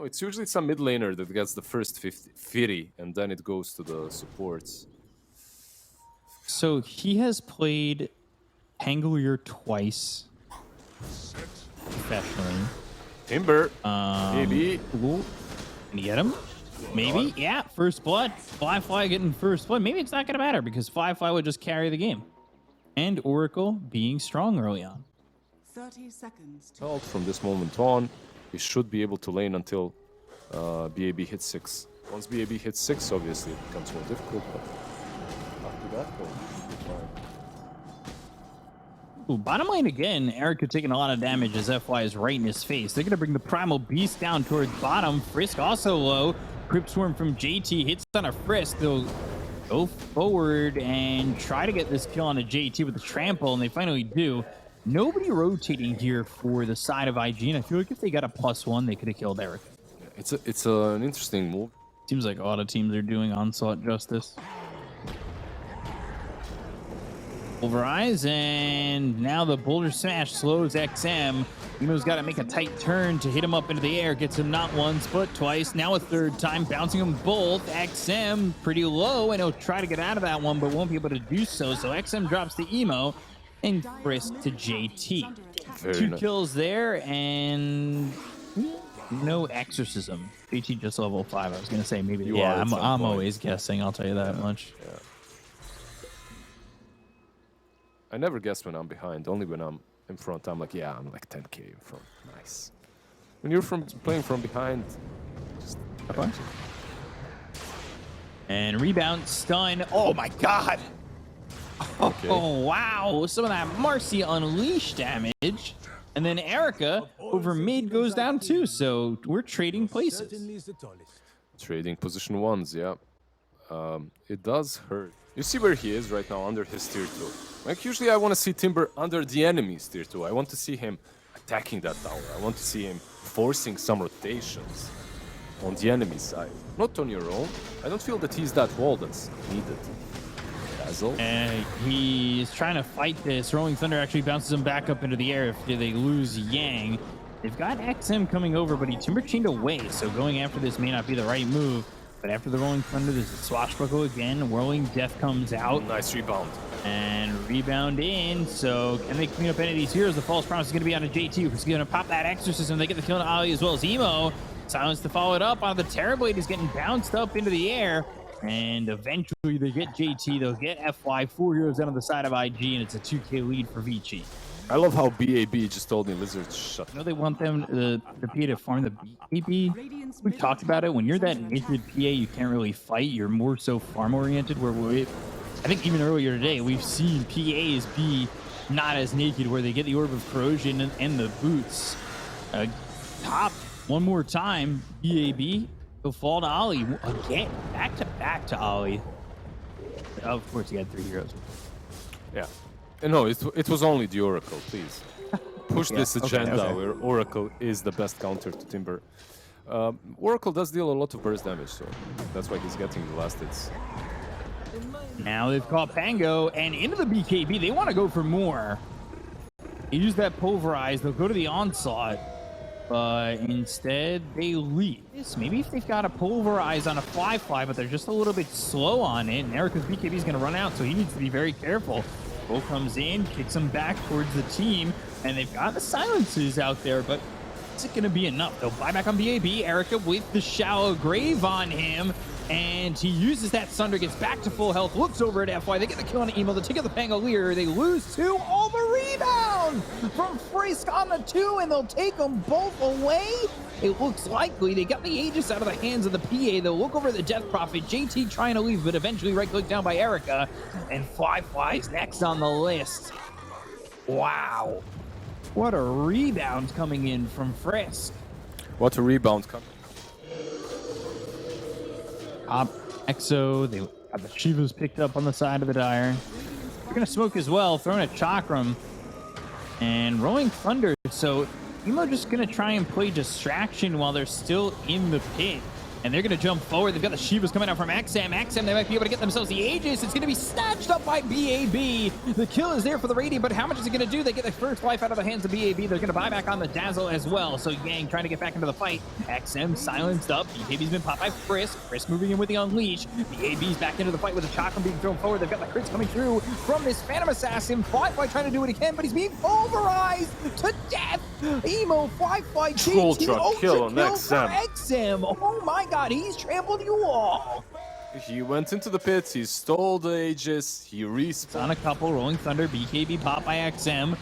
Oh, it's usually some mid laner that gets the first 50, and then it goes to the supports. So he has played Pangolier twice professionally. Timber, maybe. Ooh, can you get him? Maybe. Yeah, first blood. Qualifier getting first blood. Maybe it's not going to matter because Qualifier would just carry the game. And Oracle being strong early on. 30 seconds. From this moment on, he should be able to lane until BAB hits 6. Once BAB hits 6, obviously it becomes more difficult, but after that point, it should be fine. Ooh, bottom lane again, Erica taking a lot of damage as FY is right in his face. They're going to bring the Primal Beast down towards bottom. Frisk also low. Crypt Swarm from JT hits on a Frisk. They'll go forward and try to get this kill on a JT with the trample, and they finally do. Nobody rotating here for the side of IG, and I feel like if they got a +1, they could have killed Erica. It's an interesting move. Seems like a lot of teams are doing Onslaught justice. Pulverize, and now the Boulder Smash slows XM. Emo's got to make a tight turn to hit him up into the air. Gets him not once, but twice. Now a third time, bouncing them both. XM pretty low, and he'll try to get out of that one, but won't be able to do so. So XM drops the Emo, and Frisk to JT. Two kills there, and no exorcism. JT just level 5. I was going to say maybe. Yeah, I'm always guessing. I'll tell you that much. Yeah. I never guess when I'm behind. Only when I'm in front, I'm like, yeah, I'm like 10k in front. Nice. When you're playing from behind, just and rebound, stun. Oh my god! Okay. Oh wow! Some of that Marcy Unleashed damage, and then Erica over mid goes down too. So we're trading places. Trading position 1s, yeah. It does hurt. You see where he is right now under his tier 2. Like usually I want to see Timber under the enemy's tier 2. I want to see him attacking that tower. I want to see him forcing some rotations on the enemy side. Not on your own. I don't feel that he's that wall that's needed. Dazzle. And he's trying to fight this. Rolling Thunder actually bounces him back up into the air if they lose Yang. They've got XM coming over, but he Timber chained away, so going after this may not be the right move. But after the Rolling Thunder, there's a Swashbuckle again. Whirling Death comes out. Nice rebound. And rebound in. So can they clean up any of these heroes? The false promise is going to be on a JT, who's going to pop that Exorcism. They get the kill on Ali as well as Emo. Silence to follow it up on the Terrorblade is getting bounced up into the air. And eventually they get JT. They'll get FY. 4 heroes down on the side of IG, and it's a 2k lead for Vici. I love how BAB just told me Lizards shut. I know they want them, the PA to farm the BAB. We've talked about it. When you're that naked PA, you can't really fight. You're more so farm oriented. I think even earlier today, we've seen PAs be not as naked, where they get the Orb of Corrosion and the boots. Top one more time, BAB. He'll fall to Ollie again, back to Ollie. Of course, he had 3 heroes. Yeah. No, it was only the Oracle, please. Push this agenda where Oracle is the best counter to Timber. Oracle does deal a lot of burst damage, so that's why he's getting the last hits. Now they've caught Pango, and into the BKB, they want to go for more. They use that Pulverize, they'll go to the Onslaught, but instead they leave. Maybe if they've got a Pulverize on a Fly, but they're just a little bit slow on it, and Erica's BKB is going to run out, so he needs to be very careful. Bull comes in, kicks him back towards the team, and they've got the silences out there, but is it going to be enough? They'll buy back on BAB. Erica with the Shallow Grave on him, and he uses that Sunder, gets back to full health, looks over at FY. They get the kill on the Emo. They take out the Pangolier. They lose 2. Oh, the rebound from Frisk on the 2, and they'll take them both away. It looks likely they got the Aegis out of the hands of the PA. They'll look over the Death Prophet. JT trying to leave, but eventually right-click down by Erica. And Fly's next on the list. Wow. What a rebound coming in from Frisk. What a rebound coming. Exo, they got the Shivas picked up on the side of the Dire. They're going to smoke as well, throwing a Chakram. And Rolling Thunder, so Emo just going to try and play distraction while they're still in the pit. And they're going to jump forward. They've got the Shivas coming out from XM. XM, they might be able to get themselves the Aegis. It's going to be snatched up by BAB. The kill is there for the Radiant, but how much is it going to do? They get the first life out of the hands of BAB. They're going to buy back on the Dazzle as well. So Yang trying to get back into the fight. XM silenced up. BKB's been popped by Frisk. Frisk moving in with the Unleash. BAB's back into the fight with the Chakra being thrown forward. They've got the crits coming through from this Phantom Assassin. Firefly trying to do what he can, but he's being pulverized to death. Emo, Firefly, Troll JT, truck ultra kill on kill XM. for XM. Oh my god, he's trampled you all. He went into the pits, he stole the Aegis, he respawned. On a couple, Rolling Thunder, BKB popped by XM.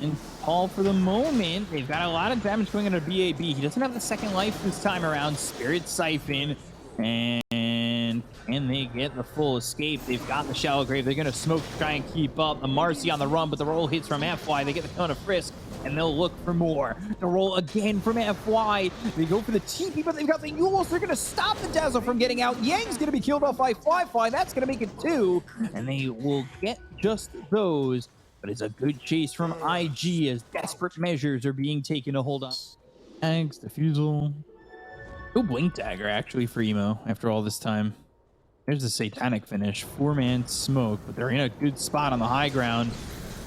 And Paul for the moment. They've got a lot of damage going into BAB. He doesn't have the second life this time around. Spirit Siphon. And can they get the full escape? They've got the Shallow Grave. They're going to smoke to try and keep up. The Marcy on the run, but the roll hits from FY. They get the kill of Frisk, and they'll look for more. The roll again from FY. They go for the TP, but they've got the Yules. They're going to stop the Dazzle from getting out. Yang's going to be killed off by Firefly. That's going to make it 2, and they will get just those. But it's a good chase from IG as desperate measures are being taken to hold on. Thanks, Defusal. No Blink Dagger, actually, for Emo after all this time. There's the Satanic finish. 4-man smoke, but they're in a good spot on the high ground.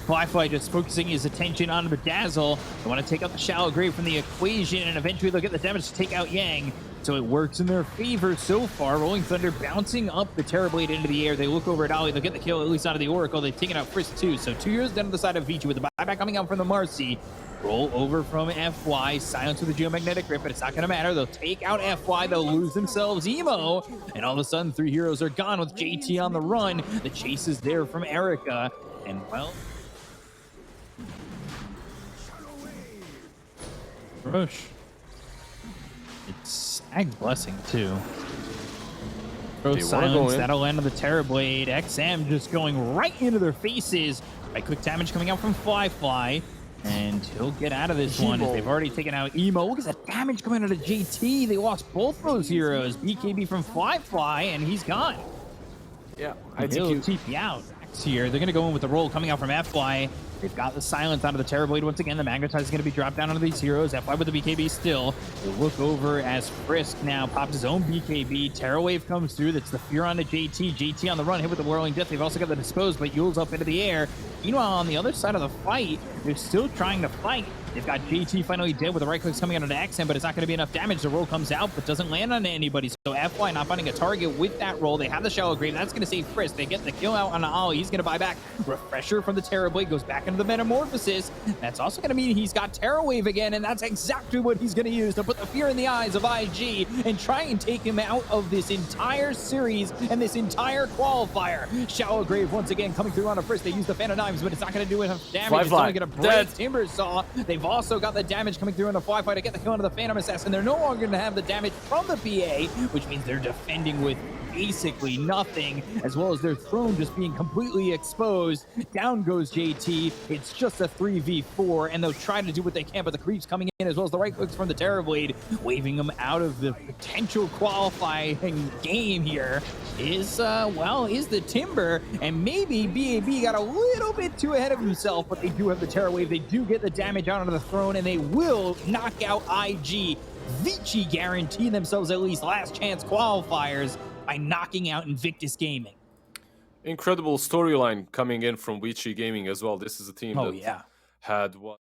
Qualifier just focusing his attention on the Dazzle. They want to take out the Shallow Grave from the equation, and eventually they'll get the damage to take out Yang. So it works in their favor so far. Rolling Thunder bouncing up the Terror Blade into the air. They look over at Ollie. They'll get the kill, at least out of the Oracle. They've taken out Frisk too. So 2 heroes down to the side of Vici with the buyback coming out from the Marcy. Roll over from FY. Silence with the Geomagnetic Grip, but it's not going to matter. They'll take out FY. They'll lose themselves Emo. And all of a sudden, 3 heroes are gone with JT on the run. The chase is there from Erica. And, well... Rush. It's Ag Blessing, too. Throw silence. That'll land on the Terror Blade. XM just going right into their faces. Right, quick damage coming out from Fly. And he'll get out of this one as they've already taken out Emo. Look at that damage coming out of JT. They lost both those heroes. BKB from Fly, and he's gone. Yeah, I think he'll TP out. Here, they're going to go in with the roll coming out from FY. They've got the silence out of the Terror Blade once again. The Magnetize is going to be dropped down onto these heroes. FY with the BKB still. They look over as Frisk now pops his own BKB. Terror Wave comes through. That's the Fear on to JT. JT on the run, hit with the Whirling Death. They've also got the Dispose, but Yule's up into the air. Meanwhile, on the other side of the fight, they're still trying to fight. They've got JT finally dead with the right clicks coming out of the XM, but it's not going to be enough damage. The roll comes out, but doesn't land on anybody. So FY not finding a target with that roll. They have the Shallow Grave. That's going to save Frisk. They get the kill out on Ollie. He's going to buy back. Refresher from the Terror Blade goes back into the Metamorphosis. That's also going to mean he's got Terror Wave again, and that's exactly what he's going to use to put the fear in the eyes of IG and try and take him out of this entire series and this entire qualifier. Shallow Grave once again coming through on a Frisk. They use the Phantom Knives, but it's not going to do enough damage. It's only going to break Timber Saw. They've also got the damage coming through on the Fly to get the kill into the Phantom Assassin. They're no longer going to have the damage from the PA, which means they're defending with basically nothing, as well as their throne just being completely exposed. Down goes JT. It's just a 3v4, and they'll try to do what they can, but the creeps coming in, as well as the right clicks from the Terror Blade, waving them out of the potential qualifying game here is the Timber, and maybe BAB got a little bit too ahead of himself, but they do have the Terror Wave. They do get the damage out of the throne, and they will knock out IG. Vici guarantee themselves at least last chance qualifiers by knocking out Invictus Gaming. Incredible storyline coming in from Vici Gaming as well. This is a team that had what?